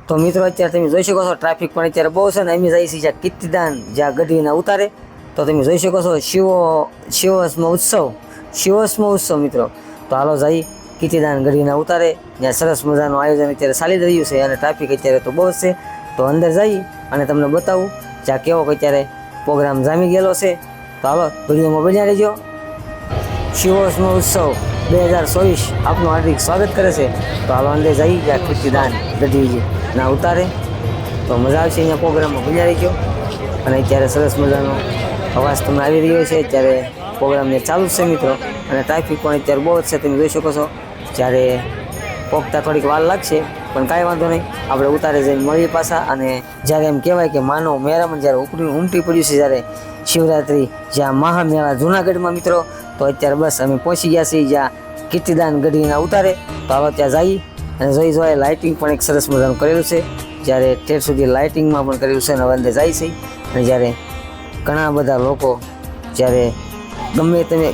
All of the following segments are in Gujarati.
તો મિત્રો અત્યારે તમે જોઈ શકો છો ટ્રાફિક પણ અત્યારે બહુ છે ને અમે જઈએ છીએ જ્યાં કીર્તિદાન જ્યાં ગઢવીના ઉતારે તો તમે જોઈ શકો છો શિવોત્સવ મિત્રો તો હાલો જઈ કીર્તિદાન ગઢવીના ઉતારે જ્યાં સરસ મજાનું આયોજન અત્યારે ચાલી રહ્યું છે અને ટ્રાફિક અત્યારે તો બહુ છે તો અંદર જઈ અને તમને બતાવું જ્યાં કેવો અત્યારે પ્રોગ્રામ જામી ગયેલો છે તો હાલો વિડીયોમાં બન્યા રહેજો। શિવોત્સવ 2024 આપનું હાર્દિક સ્વાગત કરે છે તો હાલો અંદર જઈ જ્યાં કીર્તિદાન ગઢવી ના ઉતારે તો મજા આવશે અહીંયા પ્રોગ્રામમાં બન્યા રહેજો। અને અત્યારે સરસ મજાનો અવાજ તમને આવી રહ્યો છે અત્યારે પ્રોગ્રામને ચાલુ છે મિત્રો અને ટ્રાફિક પણ અત્યારે બહુ જ છે તમે જોઈ શકો છો જ્યારે પહોંચતા થોડીક વાર લાગશે પણ કાંઈ વાંધો નહીં આપણે ઉતારે જઈને મળીએ પાછા। અને જ્યારે એમ કહેવાય કે માનવ મેરામણ જ્યારે ઉમટી પડ્યું છે જ્યારે શિવરાત્રિ જ્યાં મહામેળા જૂનાગઢમાં મિત્રો તો અત્યારે બસ અમે પહોંચી ગયા છીએ જ્યાં કીર્તિદાન ગઢવીના ઉતારે તો હાલો ત્યાં જઈ અને જોઈ લાઇટિંગ પણ એક સરસ મજાનું કરેલું છે જ્યારે ઠેર સુધી લાઇટિંગમાં પણ કરેલું છે અને હવે અંદર જાય છે અને જ્યારે ઘણા બધા લોકો જ્યારે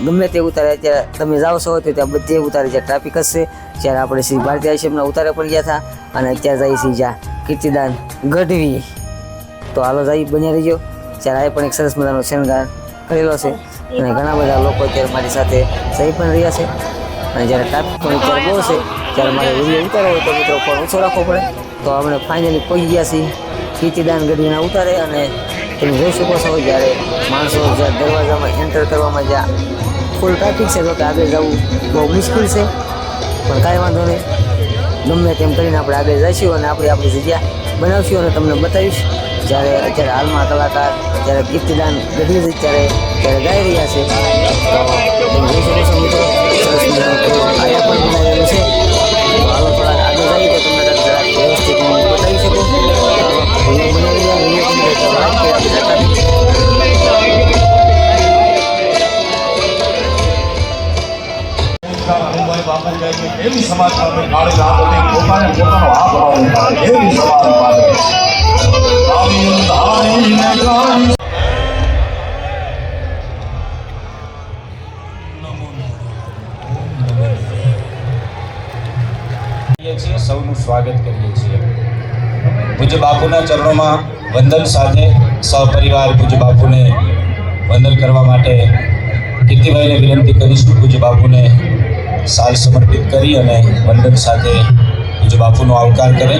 ગમે તે ઉતારે અત્યારે તમે જાઓ છો તો ત્યાં બધે ઉતારે જ્યાં ટ્રાફિક હશે જ્યારે આપણે શ્રી ભારતીય આશ્રમના ઉતારે પણ ગયા હતા અને અત્યારે જઈએ છીએ જ્યાં કીર્તિદાન ગઢવી તો હાલો જઈ બન્યા રહીજો ત્યારે આ પણ એક સરસ મજાનો શણગાર કરેલો છે અને ઘણા બધા લોકો અત્યારે મારી સાથે સહી પણ રહ્યા છે અને જ્યારે ટ્રાફિક પણ અત્યારે બહુ છે ત્યારે મારે વિડીયો ઉતારવો હોય તો મિત્રો પણ ઓછો રાખવો પડે તો આપણે ફાઇનલી પહોંચી ગયા છીએ કીર્તિદાન ગઢવીના ઉતારે અને તમે જોઈ શકો છો જ્યારે માણસો જ્યાં દરવાજામાં એન્ટર કરવામાં જ્યાં ફૂલ ટ્રાફિક છે તો કે આગળ જવું બહુ મુશ્કેલ છે પણ કાંઈ વાંધો નહીં ગમે તેમ કરીને આપણે આગળ જઈશું અને આપણે આપણી જગ્યા બનાવશું અને તમને બતાવીશ જ્યારે અત્યારે હાલમાં કલાકાર જ્યારે કીર્તિદાન ગઢવી ત્યારે ગાઈ રહ્યા છે તો તમે જોઈ શકો છો મિત્રો સરસ મજાનું આયા પણ બનાવેલું છે તો હાલો થોડાક આગળ જઈએ તો તમને જરાક વ્યવસ્થિત હું બતાવી શકું વિડીયો બનાવી રહ્યા એવી સમાજમાં કાળી રાત હતી પોતાનો હાથ એવી સમાજ સૌનું સ્વાગત કરીએ છીએ। પૂજ્ય બાપુના ચરણોમાં વંદન સાથે સહપરિવાર પૂજ્ય બાપુને વંદન કરવા માટે કીર્તિભાઈને વિનંતી કરીશું પૂજ્ય બાપુને સાલ સમર્પિત કરી અને વંદન સાથે પૂજ્ય બાપુનો આવકાર કરે।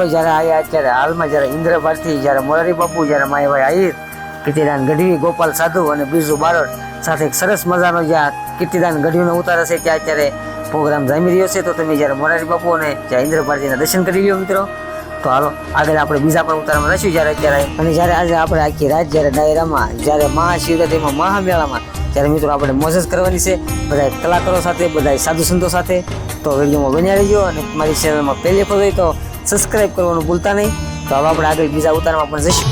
ભાઈ જ્યારે આવ્યા અત્યારે હાલમાં જ્યારે ઇન્દ્ર ભારતી, જ્યારે મોરારી બાપુ, જ્યારે માયાભાઈ આહિર, કીર્તિદાન ગઢવી, ગોપાલ સાધુ અને બિરજુ બારોટ સાથે એક સરસ મજાનો જ્યાં કીર્તિદાન ગઢવીનો ઉતાર હશે ત્યાં અત્યારે પ્રોગ્રામ જામી રહ્યો છે. તો તમે જ્યારે મોરારી બાપુ અને જ્યાં ઇન્દ્ર ભારતીના દર્શન કરી લ્યો મિત્રો. તો હાલો આગળ આપણે બીજા પણ ઉતારમાં રહીશું જ્યારે અત્યારે. અને જ્યારે આજે આપણે આખી રાત જ્યારે ડાયરામાં, જ્યારે મહાશિવરાત્રિમાં, મહામેળામાં ત્યારે મિત્રો આપણે મોજ જ કરવાની છે બધા કલાકારો સાથે, બધા સાધુ સંતો સાથે. તો વિડીયોમાં બન્યા રહીજો અને મારી ચેનલમાં પહેલી વખત હોય તો સબસ્ક્રાઈબ કરવાનું ભૂલતા નહીં. તો હવે આપણે આગળ બીજા ઉતારમાં પણ જઈશું.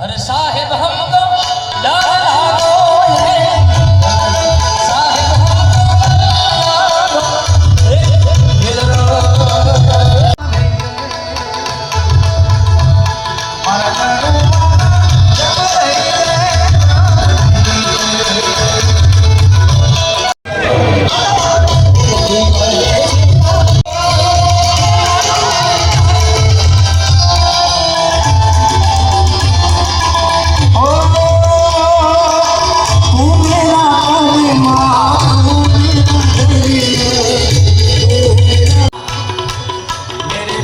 अरे साहेब हमको डर लागो है, साहेब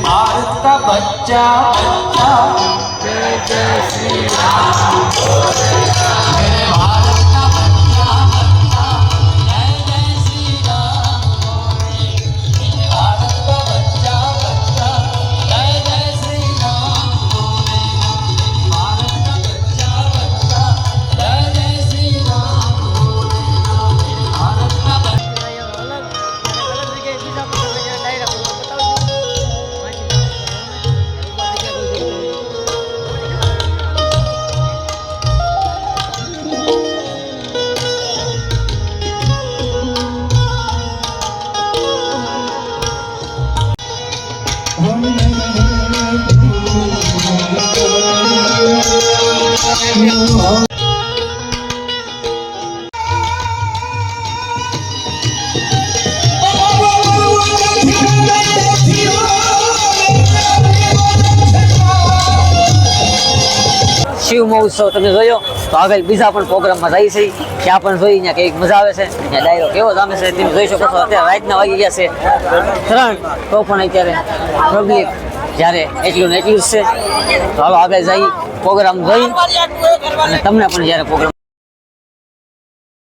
भारत का बच्चा बच्चा जय जय श्री राम, मेरे भारत का बच्चा बच्चा जय जय श्री राम, मेरे भारत का बच्चा बच्चा जय जय श्री राम, भारत का बच्चा बच्चा जय जय श्री राम, भारत का શિવ મહોત્સવ તમે જોયો. તો આગળ બીજા પણ પ્રોગ્રામમાં જાય છે ત્યાં પણ જોઈ ત્યાં કંઈક મજા આવે છે. ત્યાં ડાયરો કેવો જામે છે તમે જોઈ શકો છો. અત્યારે રાતના વાગી ગયા છે 3, તો પણ અત્યારે પબ્લિક જ્યારે એટલું ને એટલું જ છે. તો હાલો આગળ જઈ પ્રોગ્રામ જોઈ અને તમને પણ જ્યારે પ્રોગ્રામ